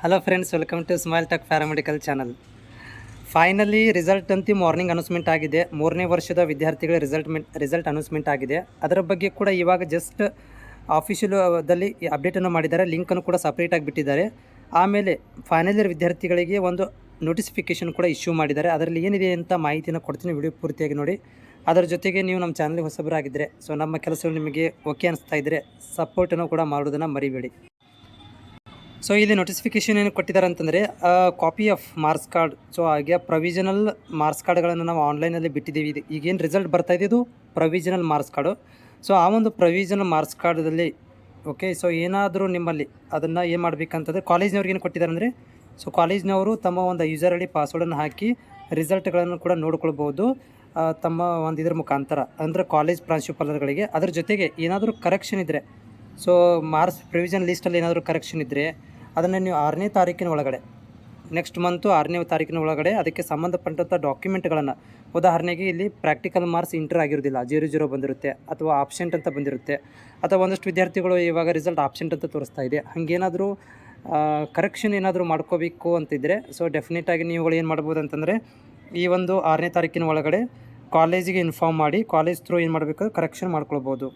Hello friends, welcome to smile tech paramedical channel. Finally result ಅಂತೂ morning announcement ಆಗಿದೆ. 3ನೇ ವರ್ಷದ ವಿದ್ಯಾರ್ಥಿಗಳ ರಿಸಲ್ಟ್ ಅನೌನ್ಸ್ಮೆಂಟ್ ಆಗಿದೆ. ಅದರ ಬಗ್ಗೆ ಕೂಡ ಇವಾಗ ಜಸ್ಟ್ ಆಫಿಷಿಯಲ್ದಲ್ಲಿ ಅಪ್ಡೇಟನ್ನು ಮಾಡಿದ್ದಾರೆ. ಲಿಂಕನ್ನು ಕೂಡ ಸಪ್ರೇಟಾಗಿ ಬಿಟ್ಟಿದ್ದಾರೆ. ಆಮೇಲೆ ಫೈನಲ್ ಇಯರ್ ವಿದ್ಯಾರ್ಥಿಗಳಿಗೆ ಒಂದು ನೋಟಿಫಿಕೇಷನ್ ಕೂಡ ಇಶ್ಯೂ ಮಾಡಿದ್ದಾರೆ. ಅದರಲ್ಲಿ ಏನಿದೆ ಅಂತ ಮಾಹಿತಿಯನ್ನು ಕೊಡ್ತೀನಿ, ವಿಡಿಯೋ ಪೂರ್ತಿಯಾಗಿ ನೋಡಿ. ಅದರ ಜೊತೆಗೆ ನೀವು ನಮ್ಮ ಚಾನಲ್ಗೆ ಹೊಸಬರಾಗಿದ್ದರೆ, ಸೊ ನಮ್ಮ ಕೆಲಸಗಳು ನಿಮಗೆ ಓಕೆ ಅನಿಸ್ತಾ ಇದ್ದರೆ ಸಪೋರ್ಟನ್ನು ಕೂಡ ಮಾಡೋದನ್ನು ಮರಿಬೇಡಿ. ಸೊ ಇಲ್ಲಿ ನೋಟಿಫಿಕೇಷನ್ ಏನು ಕೊಟ್ಟಿದ್ದಾರೆ ಅಂತಂದರೆ, copy of marks card. So ಹಾಗೆ ಪ್ರೊವಿಷನಲ್ ಮಾರ್ಕ್ಸ್ ಕಾರ್ಡ್ಗಳನ್ನು ನಾವು ಆನ್ಲೈನಲ್ಲಿ ಬಿಟ್ಟಿದ್ದೀವಿ. ಈಗೇನು ರಿಸಲ್ಟ್ ಬರ್ತಾಯಿದೆ ಇದು ಪ್ರೊವಿಷನಲ್ ಮಾರ್ಕ್ಸ್ ಕಾರ್ಡು. ಸೊ ಆ ಒಂದು ಪ್ರೊವಿಷನಲ್ ಮಾರ್ಕ್ಸ್ ಕಾರ್ಡಲ್ಲಿ ಓಕೆ, ಸೊ ಏನಾದರೂ ನಿಮ್ಮಲ್ಲಿ ಅದನ್ನು ಏನು ಮಾಡಬೇಕಂತಂದರೆ, ಕಾಲೇಜ್ನವ್ರಿಗೆ ಏನು ಕೊಟ್ಟಿದ್ದಾರೆ ಅಂದರೆ, ಸೊ ಕಾಲೇಜ್ನವರು ತಮ್ಮ ಒಂದು ಯೂಸರ್ ಐ ಡಿ ಪಾಸ್ವರ್ಡನ್ನು ಹಾಕಿ ರಿಸಲ್ಟ್ಗಳನ್ನು ಕೂಡ ನೋಡ್ಕೊಳ್ಬೋದು ತಮ್ಮ ಒಂದು ಇದರ ಮುಖಾಂತರ, ಅಂದರೆ ಕಾಲೇಜ್ ಪ್ರಾಂಶುಪಾಲರುಗಳಿಗೆ. ಅದರ ಜೊತೆಗೆ ಏನಾದರೂ ಕರೆಕ್ಷನ್ ಇದ್ದರೆ, ಸೊ ಮಾರ್ಕ್ಸ್ ಪ್ರೊವಿಷನ್ ಲಿಸ್ಟಲ್ಲಿ ಏನಾದರೂ ಕರೆಕ್ಷನ್ ಇದ್ದರೆ ಅದನ್ನು ನೀವು 6ನೇ ತಾರೀಕಿನ ಒಳಗಡೆ, ನೆಕ್ಸ್ಟ್ ಮಂತು 6ನೇ ತಾರೀಕಿನ ಒಳಗಡೆ ಅದಕ್ಕೆ ಸಂಬಂಧಪಟ್ಟಂಥ ಡಾಕ್ಯುಮೆಂಟ್ಗಳನ್ನು, ಉದಾಹರಣೆಗೆ ಇಲ್ಲಿ ಪ್ರಾಕ್ಟಿಕಲ್ ಮಾರ್ಕ್ಸ್ ಇಂಟರ್ ಆಗಿರೋದಿಲ್ಲ, 0 ಬಂದಿರುತ್ತೆ, ಅಥವಾ ಆಬ್ಸೆಂಟ್ ಅಂತ ಬಂದಿರುತ್ತೆ, ಅಥವಾ ಒಂದಷ್ಟು ವಿದ್ಯಾರ್ಥಿಗಳು ಇವಾಗ ರಿಸಲ್ಟ್ ಆಬ್ಸೆಂಟ್ ಅಂತ ತೋರಿಸ್ತಾ ಇದೆ. ಹಾಗೇನಾದರೂ ಕರೆಕ್ಷನ್ ಏನಾದರೂ ಮಾಡ್ಕೋಬೇಕು ಅಂತಿದ್ದರೆ, ಸೊ ಡೆಫಿನೆಟಾಗಿ ನೀವುಗಳು ಏನು ಮಾಡ್ಬೋದು ಅಂತಂದರೆ, ಈ ಒಂದು 6ನೇ ತಾರೀಕಿನ ಒಳಗಡೆ ಕಾಲೇಜಿಗೆ ಇನ್ಫಾರ್ಮ್ ಮಾಡಿ ಕಾಲೇಜ್ ಥ್ರೂ ಏನು ಮಾಡಬೇಕು ಕರೆಕ್ಷನ್ ಮಾಡ್ಕೊಳ್ಬೋದು.